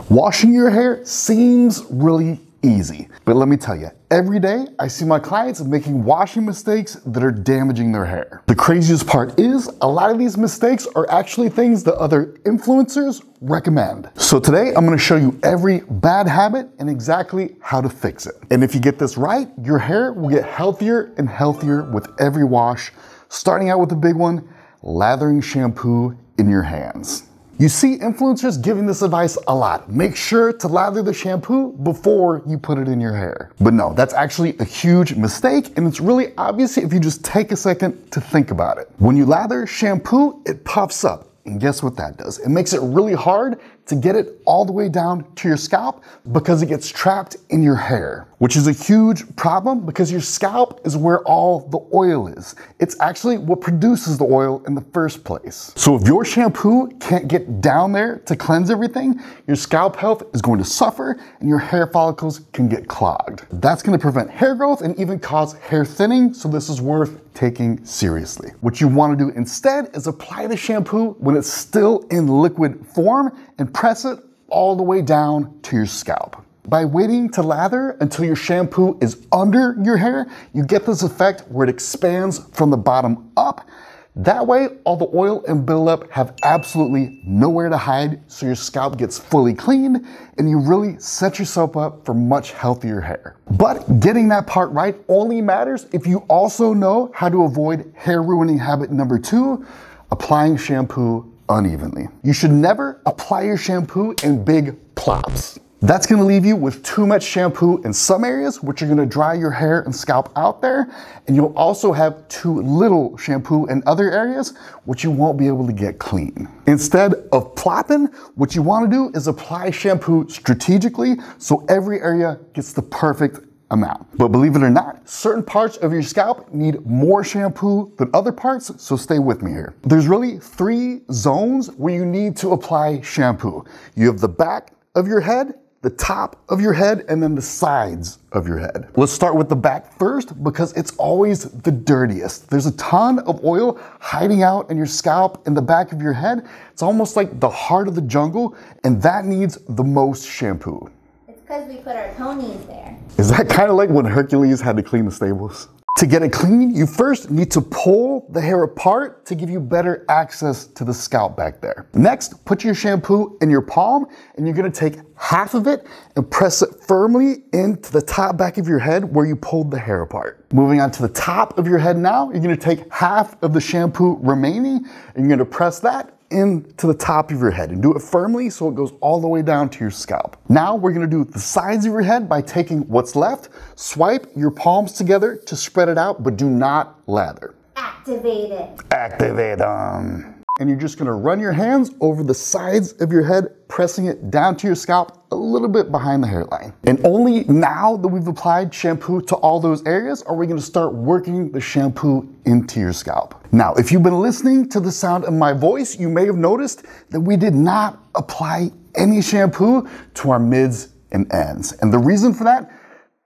Washing your hair seems really easy, but let me tell you, every day I see my clients making washing mistakes that are damaging their hair. The craziest part is a lot of these mistakes are actually things that other influencers recommend. So today I'm going to show you every bad habit and exactly how to fix it. And if you get this right, your hair will get healthier and healthier with every wash, starting out with the big one, lathering shampoo in your hands. You see influencers giving this advice a lot. Make sure to lather the shampoo before you put it in your hair. But no, that's actually a huge mistake, and it's really obvious if you just take a second to think about it. When you lather shampoo, it puffs up. And guess what that does? It makes it really hard to get it all the way down to your scalp because it gets trapped in your hair, which is a huge problem because your scalp is where all the oil is. It's actually what produces the oil in the first place. So if your shampoo can't get down there to cleanse everything, your scalp health is going to suffer and your hair follicles can get clogged. That's going to prevent hair growth and even cause hair thinning, so this is worth taking seriously. What you want to do instead is apply the shampoo when it's still in liquid form and press it all the way down to your scalp. By waiting to lather until your shampoo is under your hair, you get this effect where it expands from the bottom up. That way, all the oil and buildup have absolutely nowhere to hide, so your scalp gets fully cleaned and you really set yourself up for much healthier hair. But getting that part right only matters if you also know how to avoid hair ruining habit number 2, applying shampoo unevenly. You should never apply your shampoo in big plops. That's going to leave you with too much shampoo in some areas, which are going to dry your hair and scalp out there. And you'll also have too little shampoo in other areas, which you won't be able to get clean. Instead of plopping, what you want to do is apply shampoo strategically so every area gets the perfect amount. But believe it or not, certain parts of your scalp need more shampoo than other parts, so stay with me here. There's really 3 zones where you need to apply shampoo. You have the back of your head, the top of your head, and then the sides of your head. Let's start with the back first because it's always the dirtiest. There's a ton of oil hiding out in your scalp in the back of your head. It's almost like the heart of the jungle, and that needs the most shampoo. It's because we put our ponies there. Is that kind of like when Hercules had to clean the stables? To get it clean, you first need to pull the hair apart to give you better access to the scalp back there. Next, put your shampoo in your palm and you're gonna take half of it and press it firmly into the top back of your head where you pulled the hair apart. Moving on to the top of your head now, you're gonna take half of the shampoo remaining and you're gonna press that into the top of your head and do it firmly so it goes all the way down to your scalp. Now we're gonna do the sides of your head by taking what's left, swipe your palms together to spread it out, but do not lather. Activate it. Activate them. And you're just gonna run your hands over the sides of your head, pressing it down to your scalp a little bit behind the hairline. And only now that we've applied shampoo to all those areas are we gonna start working the shampoo into your scalp. Now, if you've been listening to the sound of my voice, you may have noticed that we did not apply any shampoo to our mids and ends. And the reason for that,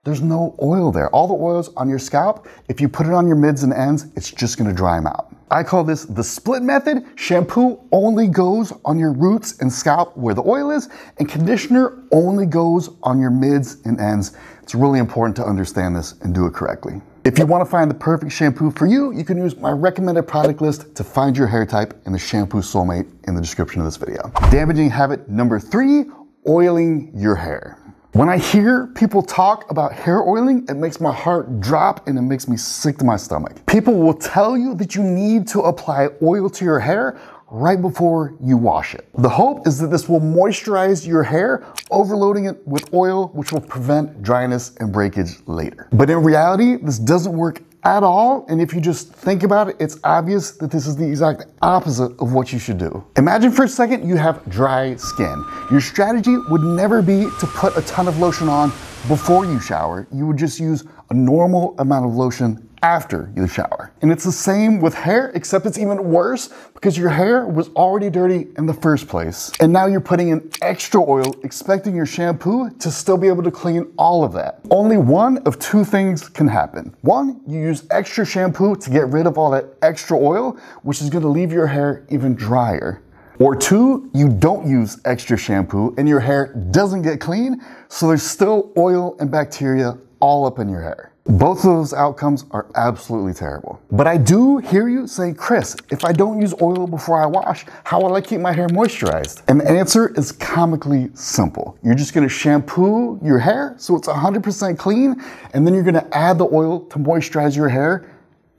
there's no oil there. All the oil's on your scalp. If you put it on your mids and ends, it's just gonna dry them out. I call this the split method. Shampoo only goes on your roots and scalp where the oil is, and conditioner only goes on your mids and ends. It's really important to understand this and do it correctly. If you want to find the perfect shampoo for you, you can use my recommended product list to find your hair type and the shampoo soulmate in the description of this video. Damaging habit number 3, oiling your hair. When I hear people talk about hair oiling, it makes my heart drop and it makes me sick to my stomach. People will tell you that you need to apply oil to your hair right before you wash it. The hope is that this will moisturize your hair, overloading it with oil, which will prevent dryness and breakage later. But in reality, this doesn't work at all, and if you just think about it, it's obvious that this is the exact opposite of what you should do. Imagine for a second you have dry skin. Your strategy would never be to put a ton of lotion on before you shower. You would just use a normal amount of lotion after you shower. And it's the same with hair, except it's even worse because your hair was already dirty in the first place. And now you're putting in extra oil, expecting your shampoo to still be able to clean all of that. Only one of 2 things can happen. One, you use extra shampoo to get rid of all that extra oil, which is gonna leave your hair even drier. Or 2, you don't use extra shampoo and your hair doesn't get clean, so there's still oil and bacteria all up in your hair. Both of those outcomes are absolutely terrible. But I do hear you say, Chris, if I don't use oil before I wash, how will I keep my hair moisturized? And the answer is comically simple. You're just gonna shampoo your hair so it's 100% clean, and then you're gonna add the oil to moisturize your hair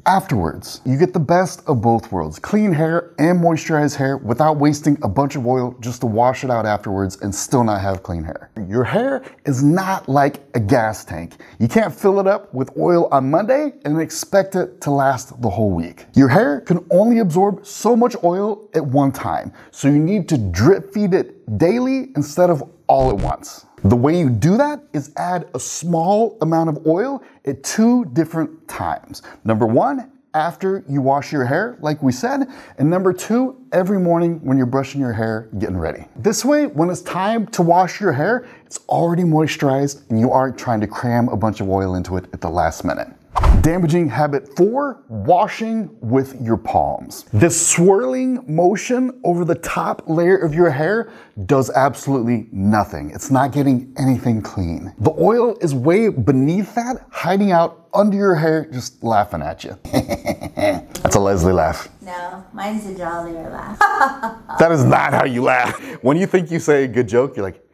afterwards. You get the best of both worlds, clean hair and moisturized hair without wasting a bunch of oil just to wash it out afterwards and still not have clean hair. Your hair is not like a gas tank. You can't fill it up with oil on Monday and expect it to last the whole week. Your hair can only absorb so much oil at one time, so you need to drip feed it daily instead of all at once. The way you do that is add a small amount of oil at 2 different times. Number 1, after you wash your hair, like we said, and number 2, every morning when you're brushing your hair, getting ready. This way, when it's time to wash your hair, it's already moisturized and you aren't trying to cram a bunch of oil into it at the last minute. Damaging habit 4, washing with your palms. This swirling motion over the top layer of your hair does absolutely nothing. It's not getting anything clean. The oil is way beneath that, hiding out under your hair, just laughing at you. That's a Leslie laugh. No, mine's a jollier laugh. That is not how you laugh. When you think you say a good joke, you're like,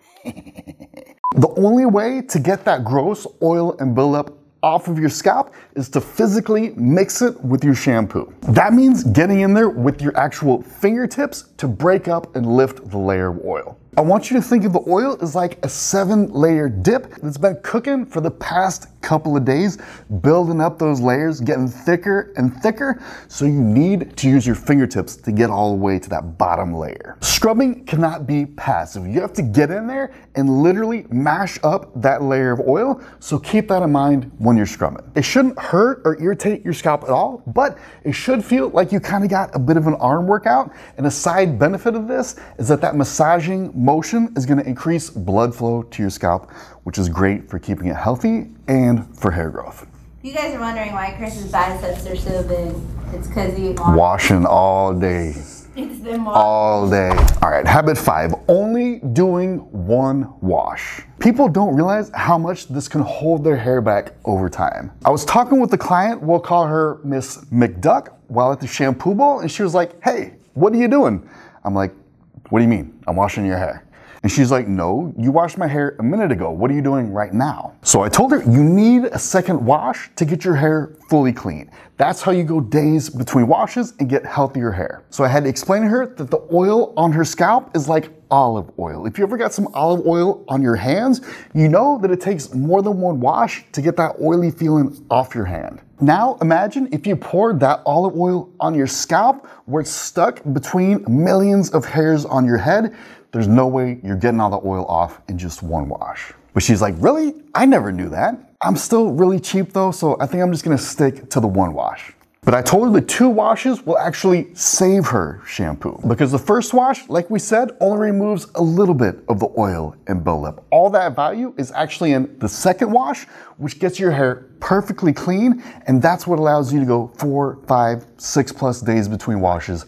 The only way to get that gross oil and buildup off of your scalp is to physically mix it with your shampoo. That means getting in there with your actual fingertips to break up and lift the layer of oil. I want you to think of the oil as like a 7-layer dip that's been cooking for the past couple of days, building up those layers, getting thicker and thicker, so you need to use your fingertips to get all the way to that bottom layer. Scrubbing cannot be passive. You have to get in there and literally mash up that layer of oil, so keep that in mind when you're scrubbing. It shouldn't hurt or irritate your scalp at all, but it should feel like you kind of got a bit of an arm workout, and a side benefit of this is that massaging motion is going to increase blood flow to your scalp, which is great for keeping it healthy and for hair growth. You guys are wondering why Chris's biceps are so big. It's because he washing all day. It's been all day. All right, habit 5, only doing one wash. People don't realize how much this can hold their hair back over time. I was talking with the client, we'll call her Miss McDuck, while at the shampoo bowl, and she was like, hey, what are you doing? I'm like, what do you mean? I'm washing your hair. And she's like, no, you washed my hair a minute ago. What are you doing right now? So I told her, you need a second wash to get your hair fully clean. That's how you go days between washes and get healthier hair. So I had to explain to her that the oil on her scalp is like olive oil. If you ever got some olive oil on your hands, you know that it takes more than one wash to get that oily feeling off your hand. Now imagine if you poured that olive oil on your scalp where it's stuck between millions of hairs on your head. There's no way you're getting all the oil off in just one wash. But she's like, really? I never knew that. I'm still really cheap though, so I think I'm just gonna stick to the one wash. But I told her the 2 washes will actually save her shampoo, because the first wash, like we said, only removes a little bit of the oil and buildup. All that value is actually in the second wash, which gets your hair perfectly clean, and that's what allows you to go 4, 5, 6+ days between washes,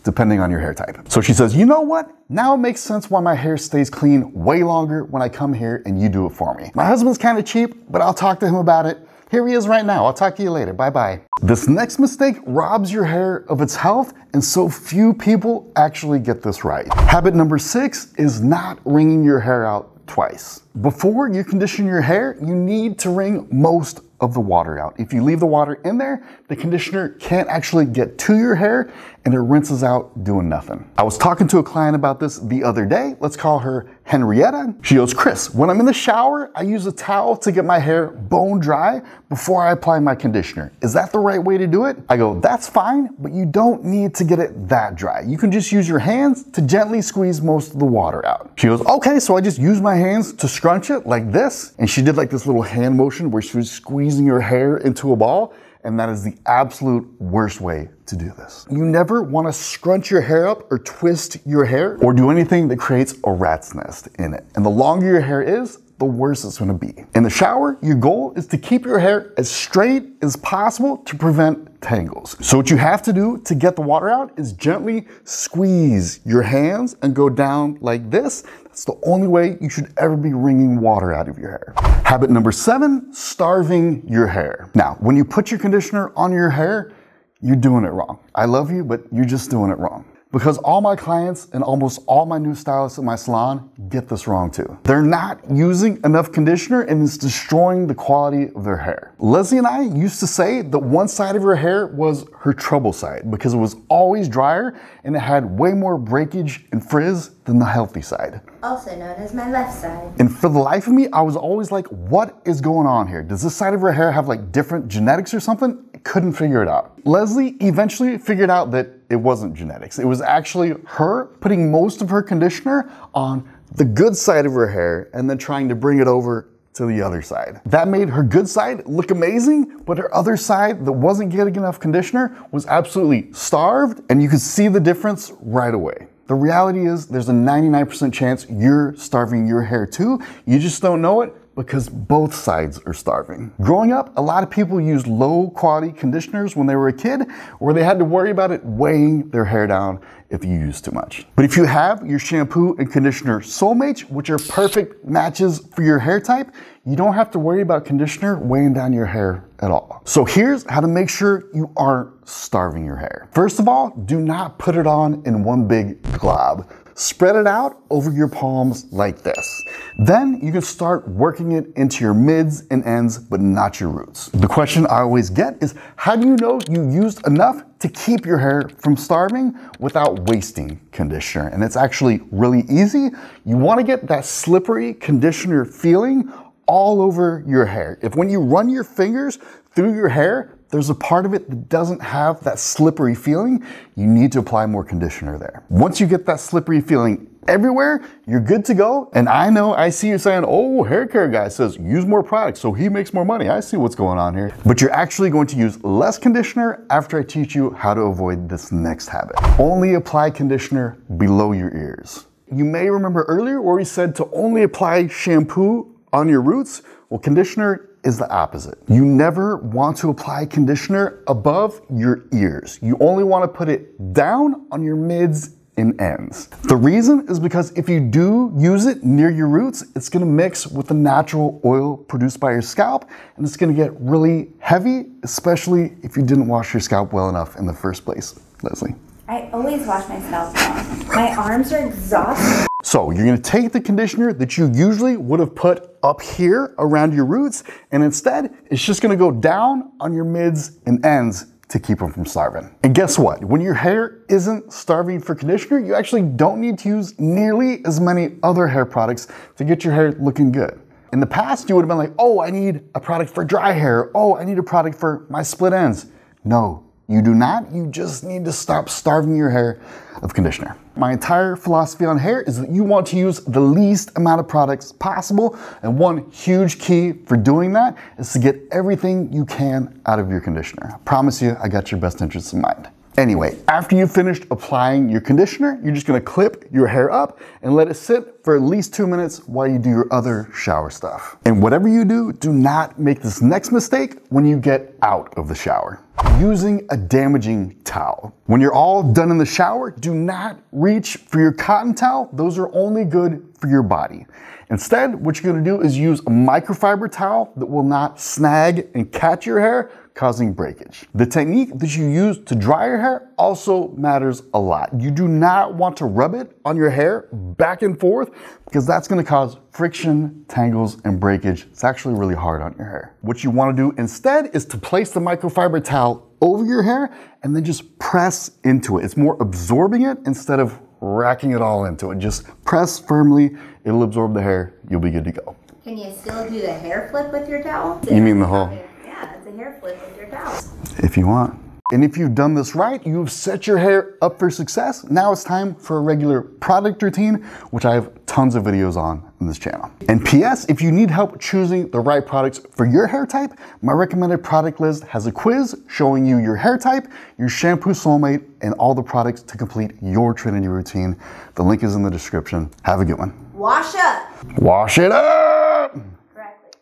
depending on your hair type. So she says, you know what? Now it makes sense why my hair stays clean way longer when I come here and you do it for me. My husband's kind of cheap, but I'll talk to him about it. Here he is right now. I'll talk to you later. Bye-bye. This next mistake robs your hair of its health, and so few people actually get this right. Habit number 6 is not wringing your hair out twice. Before you condition your hair, you need to wring most of the water out. If you leave the water in there, the conditioner can't actually get to your hair and it rinses out doing nothing. I was talking to a client about this the other day. Let's call her Henrietta. She goes, Chris, when I'm in the shower, I use a towel to get my hair bone dry before I apply my conditioner. Is that the right way to do it? I go, that's fine, but you don't need to get it that dry. You can just use your hands to gently squeeze most of the water out. She goes, okay, so I just use my hands to scrunch it like this. And she did like this little hand motion where she was squeezing her hair into a ball. And that is the absolute worst way to do this. You never want to scrunch your hair up or twist your hair or do anything that creates a rat's nest in it. And the longer your hair is, the worse it's gonna be. In the shower, your goal is to keep your hair as straight as possible to prevent tangles. So what you have to do to get the water out is gently squeeze your hands and go down like this. That's the only way you should ever be wringing water out of your hair. Habit number 7, starving your hair. Now, when you put your conditioner on your hair, you're doing it wrong. I love you, but you're just doing it wrong. Because all my clients and almost all my new stylists at my salon get this wrong too. They're not using enough conditioner and it's destroying the quality of their hair. Leslie and I used to say that one side of her hair was her trouble side because it was always drier and it had way more breakage and frizz than the healthy side. Also known as my left side. And for the life of me, I was always like, what is going on here? Does this side of her hair have like different genetics or something? I couldn't figure it out. Leslie eventually figured out that it wasn't genetics. It was actually her putting most of her conditioner on the good side of her hair and then trying to bring it over to the other side. That made her good side look amazing, but her other side that wasn't getting enough conditioner was absolutely starved, and you could see the difference right away. The reality is there's a 99% chance you're starving your hair too. You just don't know it because both sides are starving. Growing up, a lot of people used low quality conditioners when they were a kid, where they had to worry about it weighing their hair down if you use too much. But if you have your shampoo and conditioner soulmates, which are perfect matches for your hair type, you don't have to worry about conditioner weighing down your hair at all. So here's how to make sure you aren't starving your hair. First of all, do not put it on in one big glob. Spread it out over your palms like this. Then you can start working it into your mids and ends, but not your roots. The question I always get is, how do you know you used enough to keep your hair from starving without wasting conditioner? And it's actually really easy. You want to get that slippery conditioner feeling all over your hair. If when you run your fingers through your hair, there's a part of it that doesn't have that slippery feeling, you need to apply more conditioner there. Once you get that slippery feeling everywhere, you're good to go. And I see you saying, oh, hair care guy says use more products so he makes more money. I see what's going on here. But you're actually going to use less conditioner after I teach you how to avoid this next habit. Only apply conditioner below your ears. You may remember earlier where we said to only apply shampoo on your roots. Well, conditioner is the opposite. You never want to apply conditioner above your ears. You only want to put it down on your mids and ends. The reason is because if you do use it near your roots, it's gonna mix with the natural oil produced by your scalp, and it's gonna get really heavy, especially if you didn't wash your scalp well enough in the first place. Leslie? I always wash my scalp well. My arms are exhausted. So you're gonna take the conditioner that you usually would have put up here around your roots, and instead, it's just gonna go down on your mids and ends to keep them from starving. And guess what? When your hair isn't starving for conditioner, you actually don't need to use nearly as many other hair products to get your hair looking good. In the past, you would have been like, oh, I need a product for dry hair. Oh, I need a product for my split ends. No, you do not. You just need to stop starving your hair of conditioner. My entire philosophy on hair is that you want to use the least amount of products possible, and one huge key for doing that is to get everything you can out of your conditioner. I promise you, I got your best interests in mind. Anyway, after you've finished applying your conditioner, you're just gonna clip your hair up and let it sit for at least 2 minutes while you do your other shower stuff. And whatever you do, do not make this next mistake when you get out of the shower. Using a damaging towel. When you're all done in the shower, do not reach for your cotton towel. Those are only good for your body. Instead, what you're gonna do is use a microfiber towel that will not snag and catch your hair, causing breakage. The technique that you use to dry your hair also matters a lot. You do not want to rub it on your hair back and forth because that's gonna cause friction, tangles, and breakage. It's actually really hard on your hair. What you wanna do instead is to place the microfiber towel over your hair and then just press into it. It's more absorbing it instead of racking it all into it. Just press firmly, it'll absorb the hair, you'll be good to go. Can you still do the hair flip with your towel? You mean the whole? Yeah, it's a hair flip with your towel. If you want. And if you've done this right, you've set your hair up for success. Now it's time for a regular product routine, which I have tons of videos on this channel. And PS, if you need help choosing the right products for your hair type, my recommended product list has a quiz showing you your hair type, your shampoo soulmate, and all the products to complete your Trinity routine. The link is in the description. Have a good one. Wash up. Wash it up! out.